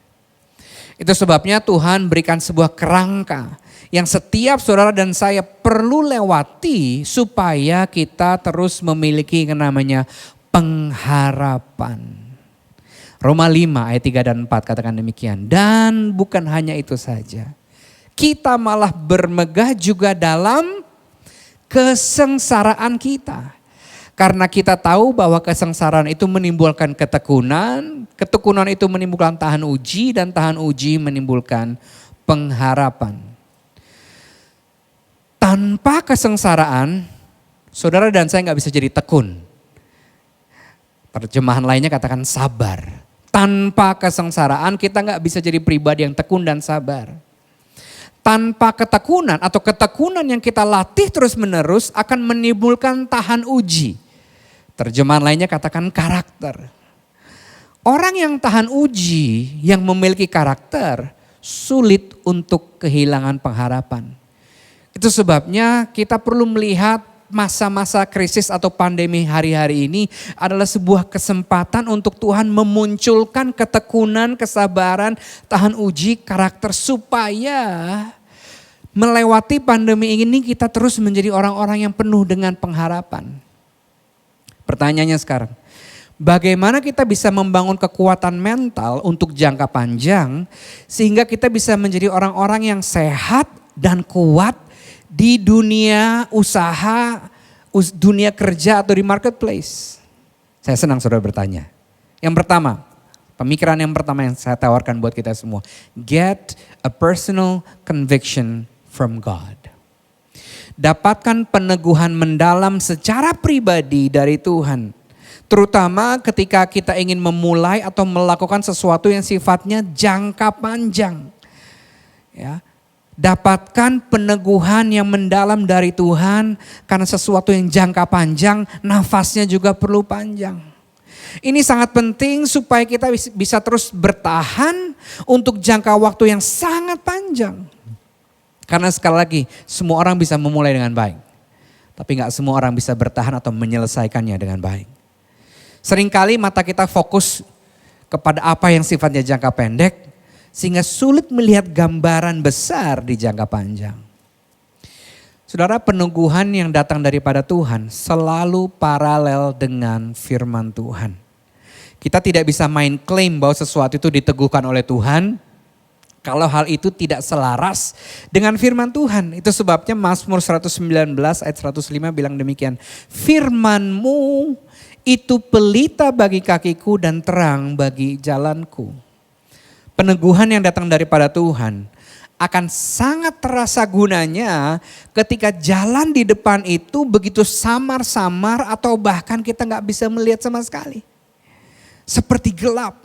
Itu sebabnya Tuhan berikan sebuah kerangka yang setiap saudara dan saya perlu lewati supaya kita terus memiliki yang namanya pengharapan. Roma 5 ayat 3 dan 4 katakan demikian. Dan bukan hanya itu saja. Kita malah bermegah juga dalam kesengsaraan kita. Karena kita tahu bahwa kesengsaraan itu menimbulkan ketekunan, ketekunan itu menimbulkan tahan uji, dan tahan uji menimbulkan pengharapan. Tanpa kesengsaraan, saudara dan saya gak bisa jadi tekun. Terjemahan lainnya katakan sabar. Tanpa kesengsaraan kita gak bisa jadi pribadi yang tekun dan sabar. Tanpa ketekunan atau ketekunan yang kita latih terus menerus akan menimbulkan tahan uji. Terjemahan lainnya katakan karakter. Orang yang tahan uji, yang memiliki karakter, sulit untuk kehilangan pengharapan. Itu sebabnya kita perlu melihat masa-masa krisis atau pandemi hari-hari ini adalah sebuah kesempatan untuk Tuhan memunculkan ketekunan, kesabaran, tahan uji karakter supaya melewati pandemi ini kita terus menjadi orang-orang yang penuh dengan pengharapan. Pertanyaannya sekarang, bagaimana kita bisa membangun kekuatan mental untuk jangka panjang sehingga kita bisa menjadi orang-orang yang sehat dan kuat di dunia usaha, dunia kerja atau di marketplace? Saya senang saudara bertanya. Yang pertama, pemikiran yang pertama yang saya tawarkan buat kita semua. Get a personal conviction from God. Dapatkan peneguhan mendalam secara pribadi dari Tuhan. Terutama ketika kita ingin memulai atau melakukan sesuatu yang sifatnya jangka panjang. Ya. Dapatkan peneguhan yang mendalam dari Tuhan karena sesuatu yang jangka panjang, nafasnya juga perlu panjang. Ini sangat penting supaya kita bisa terus bertahan untuk jangka waktu yang sangat panjang. Karena sekali lagi, semua orang bisa memulai dengan baik. Tapi gak semua orang bisa bertahan atau menyelesaikannya dengan baik. Seringkali mata kita fokus kepada apa yang sifatnya jangka pendek, sehingga sulit melihat gambaran besar di jangka panjang. Saudara, peneguhan yang datang daripada Tuhan selalu paralel dengan firman Tuhan. Kita tidak bisa main klaim bahwa sesuatu itu diteguhkan oleh Tuhan kalau hal itu tidak selaras dengan firman Tuhan. Itu sebabnya Mazmur 119 ayat 105 bilang demikian. Firman-Mu itu pelita bagi kakiku dan terang bagi jalanku. Peneguhan yang datang daripada Tuhan akan sangat terasa gunanya ketika jalan di depan itu begitu samar-samar atau bahkan kita gak bisa melihat sama sekali. Seperti gelap.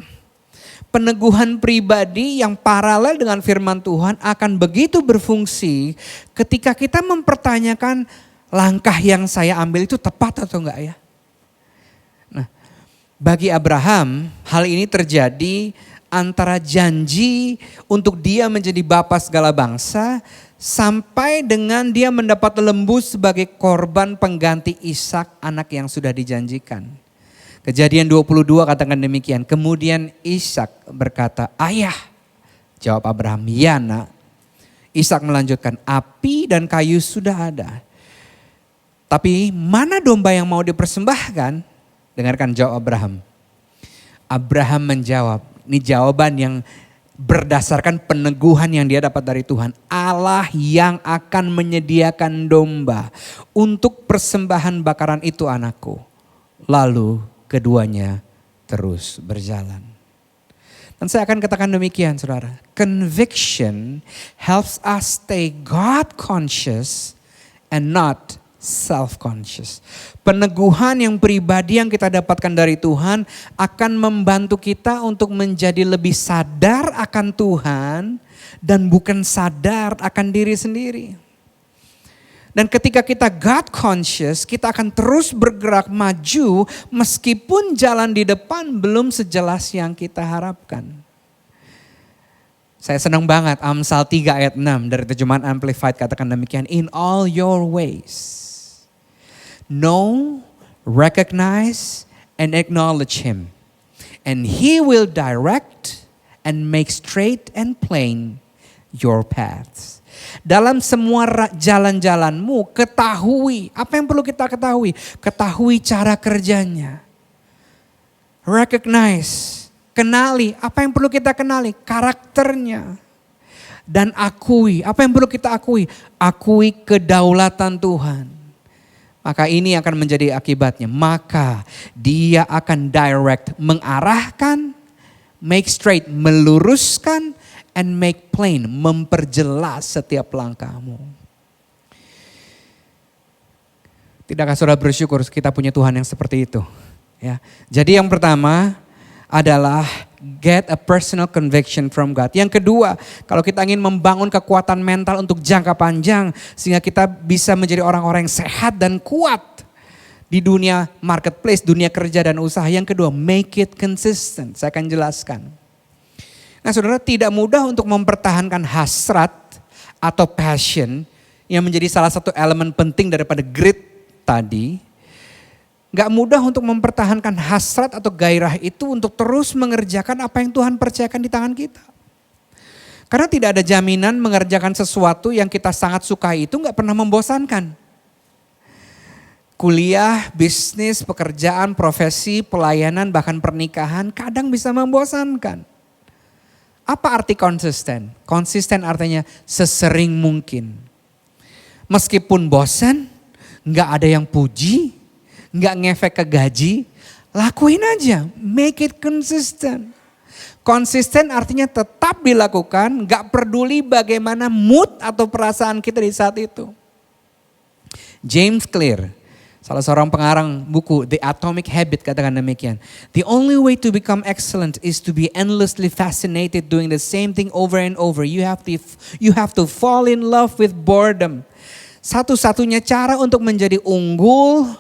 Peneguhan pribadi yang paralel dengan firman Tuhan akan begitu berfungsi ketika kita mempertanyakan langkah yang saya ambil itu tepat atau enggak ya. Nah, bagi Abraham hal ini terjadi antara janji untuk dia menjadi bapa segala bangsa sampai dengan dia mendapat lembu sebagai korban pengganti Ishak, anak yang sudah dijanjikan. Kejadian 22 katakan demikian. Kemudian Ishak berkata, "Ayah." Jawab Abraham, "Ya nak." Ishak melanjutkan, "Api dan kayu sudah ada. Tapi mana domba yang mau dipersembahkan?" Dengarkan jawab Abraham. Abraham menjawab, ini jawaban yang berdasarkan peneguhan yang dia dapat dari Tuhan. Allah yang akan menyediakan domba untuk persembahan bakaran itu anakku. Lalu keduanya terus berjalan. Dan saya akan katakan demikian saudara. Conviction helps us stay God conscious and not self-conscious. Peneguhan yang pribadi yang kita dapatkan dari Tuhan akan membantu kita untuk menjadi lebih sadar akan Tuhan dan bukan sadar akan diri sendiri. Dan ketika kita God conscious, kita akan terus bergerak maju meskipun jalan di depan belum sejelas yang kita harapkan. Saya senang banget Amsal 3 ayat 6 dari terjemahan Amplified katakan demikian. In all your ways, know, recognize, and acknowledge Him. And He will direct and make straight and plain your paths. Dalam semua jalan-jalanmu ketahui. Apa yang perlu kita ketahui? Ketahui cara kerjanya. Recognize, kenali. Apa yang perlu kita kenali? Karakternya. Dan akui. Apa yang perlu kita akui? Akui kedaulatan Tuhan. Maka ini akan menjadi akibatnya. Maka dia akan direct, mengarahkan, make straight, meluruskan, and make plain, memperjelas setiap langkahmu. Tidakkah saudara bersyukur kita punya Tuhan yang seperti itu? Ya. Jadi yang pertama adalah get a personal conviction from God. Yang kedua, kalau kita ingin membangun kekuatan mental untuk jangka panjang sehingga kita bisa menjadi orang-orang yang sehat dan kuat di dunia marketplace, dunia kerja dan usaha. Yang kedua, make it consistent. Saya akan jelaskan. Nah saudara, tidak mudah untuk mempertahankan hasrat atau passion yang menjadi salah satu elemen penting daripada grit tadi, gak mudah untuk mempertahankan hasrat atau gairah itu untuk terus mengerjakan apa yang Tuhan percayakan di tangan kita. Karena tidak ada jaminan mengerjakan sesuatu yang kita sangat sukai itu gak pernah membosankan. Kuliah, bisnis, pekerjaan, profesi, pelayanan, bahkan pernikahan kadang bisa membosankan. Apa arti konsisten? Konsisten artinya sesering mungkin. Meskipun bosan, gak ada yang puji, gak ngefek ke gaji, lakuin aja, make it consistent. Konsisten artinya tetap dilakukan, gak peduli bagaimana mood atau perasaan kita di saat itu. James Clear, salah seorang pengarang buku The Atomic Habit, katakan demikian. The only way to become excellent is to be endlessly fascinated doing the same thing over and over. You have to fall in love with boredom. Satu-satunya cara untuk menjadi unggul,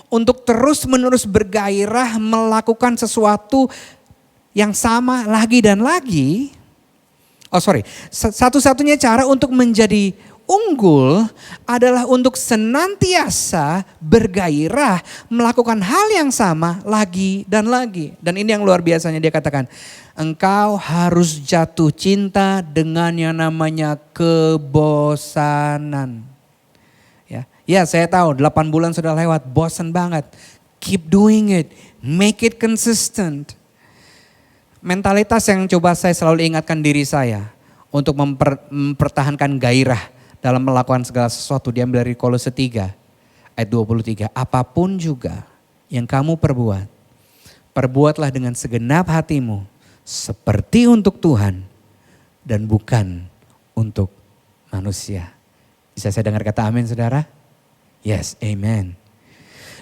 untuk terus-menerus bergairah melakukan sesuatu yang sama lagi dan lagi. Satu-satunya cara untuk menjadi unggul adalah untuk senantiasa bergairah melakukan hal yang sama lagi dan lagi. Dan ini yang luar biasanya, dia katakan, engkau harus jatuh cinta dengan yang namanya kebosanan. Ya saya tahu 8 bulan sudah lewat, bosan banget. Keep doing it, make it consistent. Mentalitas yang coba saya selalu ingatkan diri saya untuk mempertahankan gairah dalam melakukan segala sesuatu diambil dari Kolose 3 ayat 23. Apapun juga yang kamu perbuat, perbuatlah dengan segenap hatimu seperti untuk Tuhan dan bukan untuk manusia. Bisa saya dengar kata amin saudara? Yes, amen.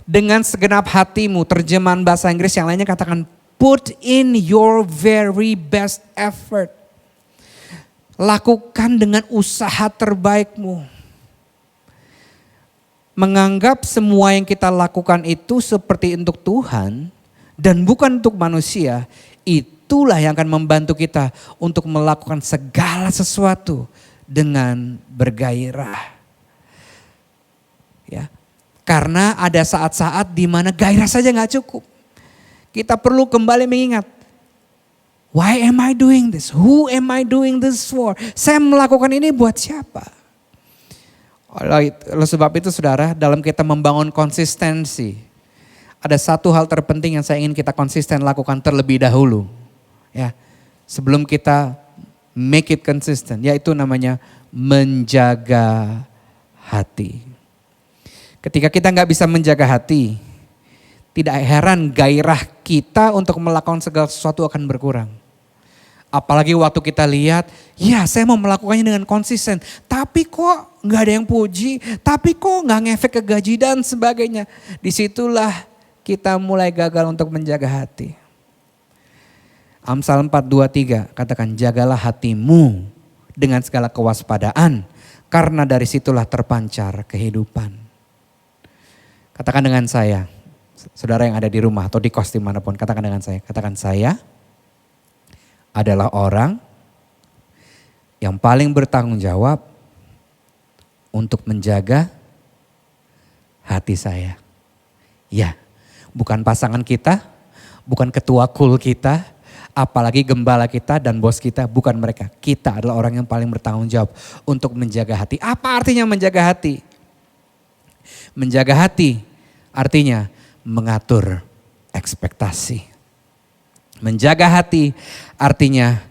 Dengan segenap hatimu, terjemahan bahasa Inggris yang lainnya katakan put in your very best effort. Lakukan dengan usaha terbaikmu. Menganggap semua yang kita lakukan itu seperti untuk Tuhan dan bukan untuk manusia, itulah yang akan membantu kita untuk melakukan segala sesuatu dengan bergairah. Ya, karena ada saat-saat di mana gairah saja gak cukup. Kita perlu kembali mengingat, why am I doing this? Who am I doing this for? Saya melakukan ini buat siapa? Oleh sebab itu saudara, dalam kita membangun konsistensi, ada satu hal terpenting yang saya ingin kita konsisten lakukan terlebih dahulu. Ya, sebelum kita make it consistent, yaitu namanya menjaga hati. Ketika kita gak bisa menjaga hati, tidak heran gairah kita untuk melakukan segala sesuatu akan berkurang. Apalagi waktu kita lihat, ya saya mau melakukannya dengan konsisten. Tapi kok gak ada yang puji, tapi kok gak ngefek ke gaji dan sebagainya. Disitulah kita mulai gagal untuk menjaga hati. Amsal 4:23 katakan, jagalah hatimu dengan segala kewaspadaan, karena dari situlah terpancar kehidupan. Katakan dengan saya, saudara yang ada di rumah atau di kos dimanapun, katakan dengan saya. Katakan, saya adalah orang yang paling bertanggung jawab untuk menjaga hati saya. Ya, bukan pasangan kita, bukan ketua kul kita, apalagi gembala kita dan bos kita, bukan mereka. Kita adalah orang yang paling bertanggung jawab untuk menjaga hati. Apa artinya menjaga hati? Menjaga hati artinya mengatur ekspektasi. Menjaga hati artinya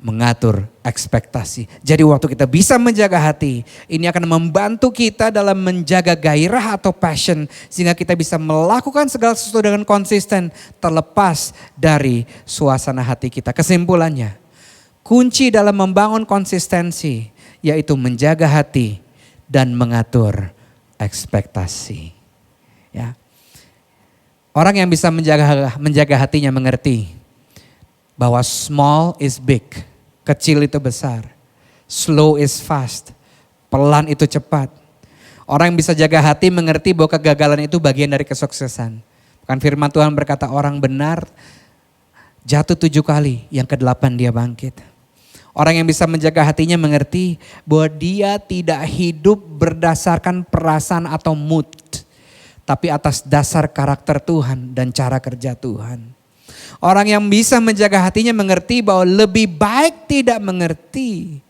mengatur ekspektasi. Jadi waktu kita bisa menjaga hati, ini akan membantu kita dalam menjaga gairah atau passion, sehingga kita bisa melakukan segala sesuatu dengan konsisten terlepas dari suasana hati kita. Kesimpulannya, kunci dalam membangun konsistensi yaitu menjaga hati dan mengatur ekspektasi. Ya. Orang yang bisa menjaga hatinya mengerti bahwa small is big, kecil itu besar, slow is fast, pelan itu cepat. Orang yang bisa jaga hati mengerti bahwa kegagalan itu bagian dari kesuksesan. Bukan firman Tuhan berkata orang benar jatuh 7 kali, yang ke-8 dia bangkit. Orang yang bisa menjaga hatinya mengerti bahwa dia tidak hidup berdasarkan perasaan atau mood, tapi atas dasar karakter Tuhan dan cara kerja Tuhan. Orang yang bisa menjaga hatinya mengerti bahwa lebih baik tidak mengerti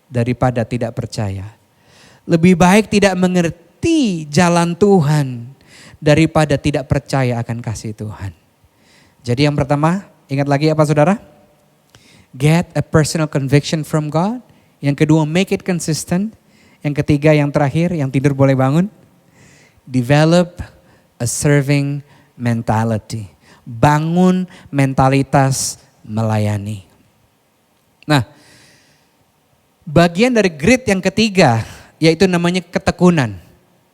daripada tidak percaya. Lebih baik tidak mengerti jalan Tuhan daripada tidak percaya akan kasih Tuhan. Jadi yang pertama, ingat lagi apa saudara? Get a personal conviction from God. Yang kedua, make it consistent. Yang ketiga, yang terakhir, yang tidur boleh bangun. Develop a serving mentality. Bangun mentalitas melayani. Nah, bagian dari grit yang ketiga yaitu namanya ketekunan.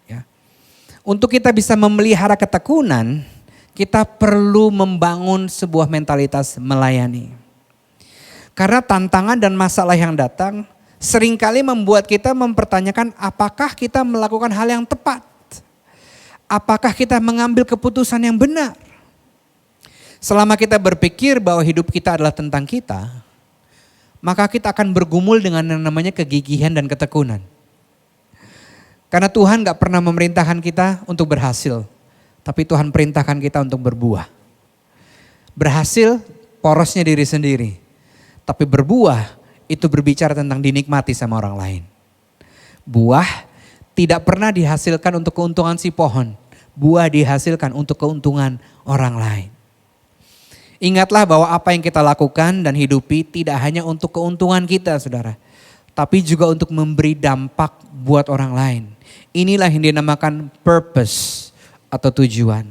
Ya. Untuk kita bisa memelihara ketekunan, kita perlu membangun sebuah mentalitas melayani. Karena tantangan dan masalah yang datang seringkali membuat kita mempertanyakan apakah kita melakukan hal yang tepat. Apakah kita mengambil keputusan yang benar. Selama kita berpikir bahwa hidup kita adalah tentang kita, maka kita akan bergumul dengan yang namanya kegigihan dan ketekunan. Karena Tuhan gak pernah memerintahkan kita untuk berhasil, tapi Tuhan perintahkan kita untuk berbuah. Berhasil porosnya diri sendiri, tapi berbuah itu berbicara tentang dinikmati sama orang lain. Buah tidak pernah dihasilkan untuk keuntungan si pohon, buah dihasilkan untuk keuntungan orang lain. Ingatlah bahwa apa yang kita lakukan dan hidupi tidak hanya untuk keuntungan kita saudara, tapi juga untuk memberi dampak buat orang lain. Inilah yang dinamakan purpose atau tujuan.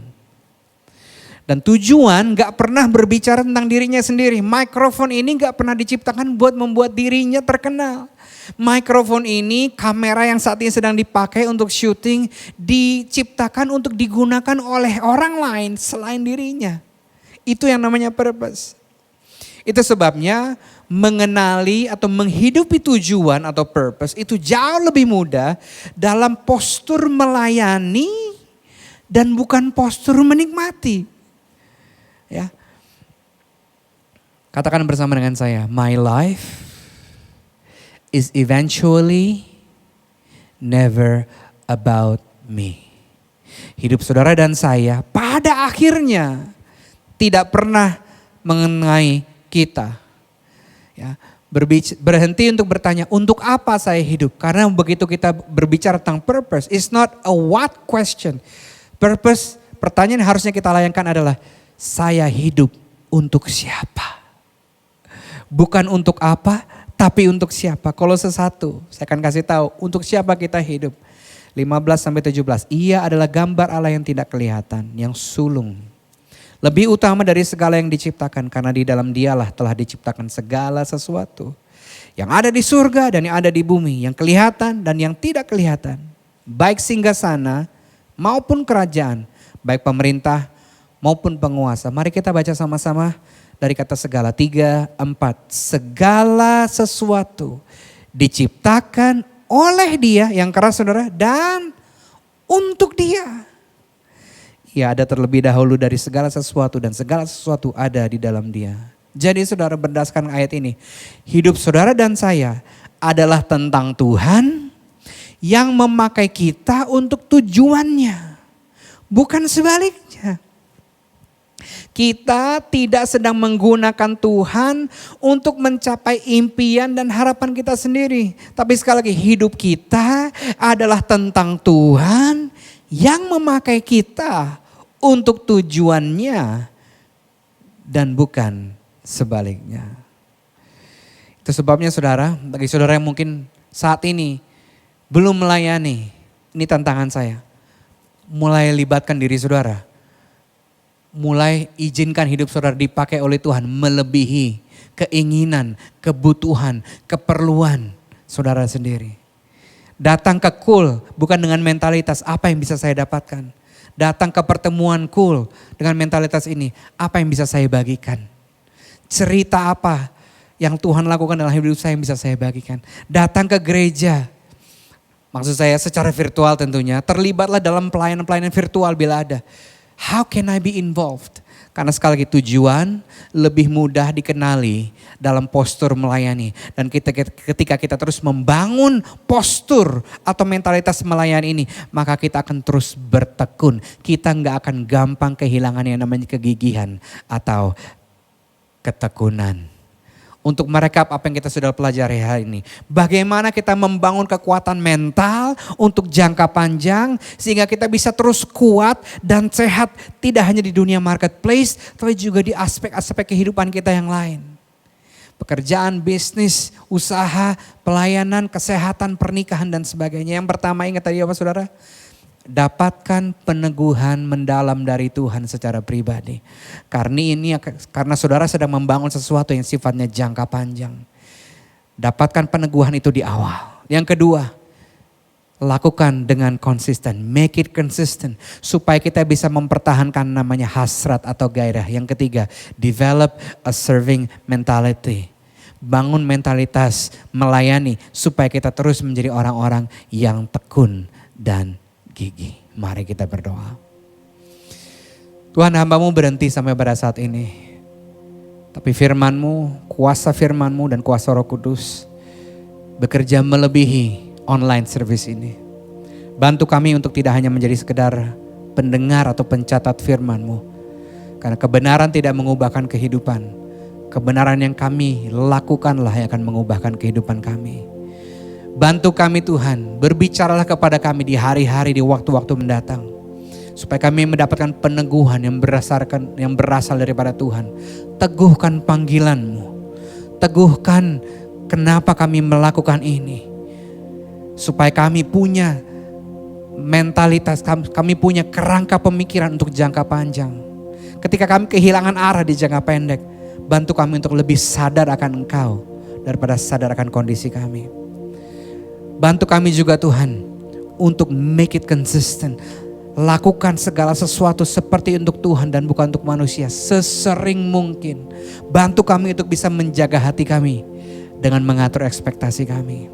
Dan tujuan gak pernah berbicara tentang dirinya sendiri. Mikrofon ini gak pernah diciptakan buat membuat dirinya terkenal. Mikrofon ini, kamera yang saat ini sedang dipakai untuk syuting, diciptakan untuk digunakan oleh orang lain selain dirinya. Itu yang namanya purpose. Itu sebabnya mengenali atau menghidupi tujuan atau purpose itu jauh lebih mudah dalam postur melayani dan bukan postur menikmati. Ya. Katakan bersama dengan saya, my life is eventually never about me. Hidup saudara dan saya pada akhirnya tidak pernah mengenai kita. Ya, berhenti untuk bertanya untuk apa saya hidup. Karena begitu kita berbicara tentang purpose, it's not a what question. Purpose, pertanyaan yang harusnya kita layangkan adalah saya hidup untuk siapa? Bukan untuk apa, tapi untuk siapa. Kolose 1, saya akan kasih tahu untuk siapa kita hidup. 15-17, ia adalah gambar Allah yang tidak kelihatan, yang sulung. Lebih utama dari segala yang diciptakan karena di dalam dialah telah diciptakan segala sesuatu. Yang ada di surga dan yang ada di bumi, yang kelihatan dan yang tidak kelihatan. Baik singgasana maupun kerajaan, baik pemerintah maupun penguasa. Mari kita baca sama-sama dari kata segala 3, 4. Segala sesuatu diciptakan oleh dia, yang keras saudara, dan untuk dia. Ia ada terlebih dahulu dari segala sesuatu dan segala sesuatu ada di dalam dia. Jadi saudara berdasarkan ayat ini, hidup saudara dan saya adalah tentang Tuhan yang memakai kita untuk tujuannya. Bukan sebaliknya. Kita tidak sedang menggunakan Tuhan untuk mencapai impian dan harapan kita sendiri. Tapi sekali lagi hidup kita adalah tentang Tuhan yang memakai kita untuk tujuannya dan bukan sebaliknya. Itu sebabnya saudara, bagi saudara yang mungkin saat ini belum melayani, ini tantangan saya. Mulai libatkan diri saudara. Mulai izinkan hidup saudara dipakai oleh Tuhan melebihi keinginan, kebutuhan, keperluan saudara sendiri. Datang ke Cool bukan dengan mentalitas apa yang bisa saya dapatkan. Datang ke pertemuan Cool dengan mentalitas ini, apa yang bisa saya bagikan. Cerita apa yang Tuhan lakukan dalam hidup saya yang bisa saya bagikan. Datang ke gereja, maksud saya secara virtual tentunya, terlibatlah dalam pelayanan-pelayanan virtual bila ada. How can I be involved? Karena sekali lagi tujuan lebih mudah dikenali dalam postur melayani. Dan ketika kita terus membangun postur atau mentalitas melayani ini, maka kita akan terus bertekun. Kita nggak akan gampang kehilangan yang namanya kegigihan atau ketekunan. Untuk merekap apa yang kita sudah pelajari hari ini. Bagaimana kita membangun kekuatan mental untuk jangka panjang. Sehingga kita bisa terus kuat dan sehat. Tidak hanya di dunia marketplace. Tapi juga di aspek-aspek kehidupan kita yang lain. Pekerjaan, bisnis, usaha, pelayanan, kesehatan, pernikahan dan sebagainya. Yang pertama ingat tadi apa saudara? Dapatkan peneguhan mendalam dari Tuhan secara pribadi. Karena saudara sedang membangun sesuatu yang sifatnya jangka panjang. Dapatkan peneguhan itu di awal. Yang kedua, lakukan dengan konsisten. Make it consistent. Supaya kita bisa mempertahankan namanya hasrat atau gairah. Yang ketiga, develop a serving mentality. Bangun mentalitas melayani supaya kita terus menjadi orang-orang yang tekun dan gigi. Mari kita berdoa. Tuhan, hamba-Mu berhenti sampai pada saat ini. Tapi firman-Mu, kuasa firman-Mu dan kuasa Roh Kudus bekerja melebihi online service ini. Bantu kami untuk tidak hanya menjadi sekedar pendengar atau pencatat firman-Mu. Karena kebenaran tidak mengubahkan kehidupan. Kebenaran yang kami lakukanlah yang akan mengubahkan kehidupan kami. Bantu kami Tuhan, berbicaralah kepada kami di hari-hari, di waktu-waktu mendatang. Supaya kami mendapatkan peneguhan yang berasal daripada Tuhan. Teguhkan panggilan-Mu. Teguhkan kenapa kami melakukan ini. Supaya kami punya mentalitas, kami punya kerangka pemikiran untuk jangka panjang. Ketika kami kehilangan arah di jangka pendek, bantu kami untuk lebih sadar akan Engkau daripada sadar akan kondisi kami. Bantu kami juga Tuhan untuk make it consistent. Lakukan segala sesuatu seperti untuk Tuhan dan bukan untuk manusia sesering mungkin. Bantu kami untuk bisa menjaga hati kami dengan mengatur ekspektasi kami.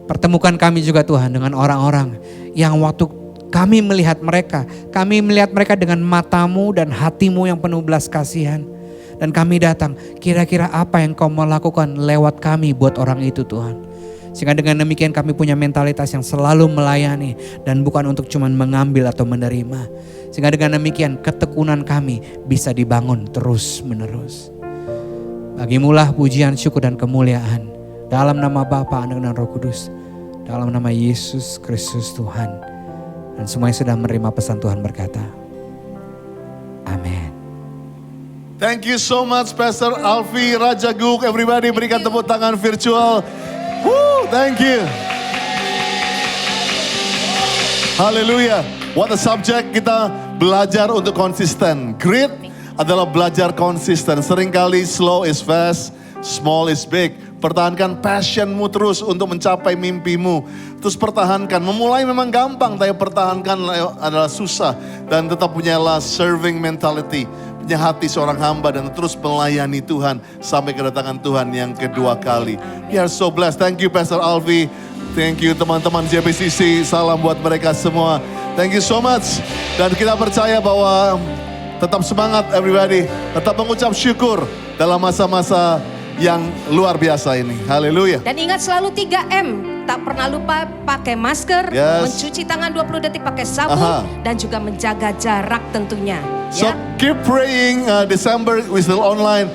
Pertemukan kami juga Tuhan dengan orang-orang yang waktu kami melihat mereka dengan mata-Mu dan hati-Mu yang penuh belas kasihan. Dan kami datang, kira-kira apa yang Kau mau lakukan lewat kami buat orang itu Tuhan. Sehingga dengan demikian kami punya mentalitas yang selalu melayani dan bukan untuk cuman mengambil atau menerima. Sehingga dengan demikian ketekunan kami bisa dibangun terus menerus. Bagimulah pujian, syukur dan kemuliaan. Dalam nama Bapa, Anak dan Roh Kudus. Dalam nama Yesus Kristus Tuhan. Dan semua yang sudah menerima pesan Tuhan berkata, amin. Thank you so much Pastor Alfi Rajaguk. Everybody berikan tepuk tangan virtual. Woo, thank you. Haleluya. What a subject, kita belajar untuk konsisten. Grit adalah belajar konsisten. Seringkali slow is fast, small is big. Pertahankan passionmu terus untuk mencapai mimpimu. Terus pertahankan. Memulai memang gampang, tapi pertahankan adalah susah. Dan tetap punyalah serving mentality. Punya hati seorang hamba dan terus melayani Tuhan sampai kedatangan Tuhan yang kedua kali. We are so blessed. Thank you Pastor Alfi. Thank you teman-teman JPCC. Salam buat mereka semua. Thank you so much. Dan kita percaya bahwa tetap semangat everybody. Tetap mengucap syukur dalam masa-masa yang luar biasa ini. Haleluya. Dan ingat selalu 3M. Tak pernah lupa pakai masker, mencuci tangan 20 detik pakai sabun, dan juga menjaga jarak tentunya. So keep praying, December we still online.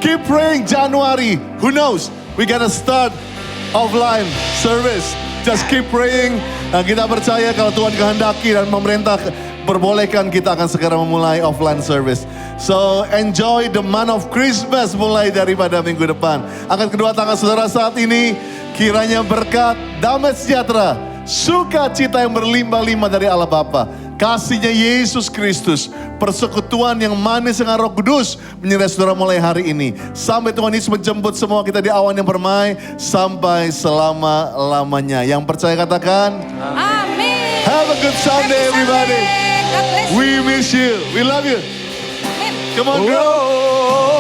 Keep praying January, who knows? We gonna start offline service. Just keep praying. Dan kita percaya kalau Tuhan kehendaki dan pemerintah perbolehkan, kita akan segera memulai offline service. So enjoy the month of Christmas mulai daripada minggu depan. Angkat kedua tangan saudara saat ini. Kiranya berkat, damai sejahtera, sukacita yang berlimpah-limpah dari Allah Bapa, kasihnya Yesus Kristus, persekutuan yang manis dengan Roh Kudus menyertai saudara mulai hari ini. Sampai Tuhan Yesus menjemput semua kita di awan yang permai sampai selama-lamanya. Yang percaya katakan, amin. Have a good Sunday everybody. God bless you. We miss you. We love you. Come on girl.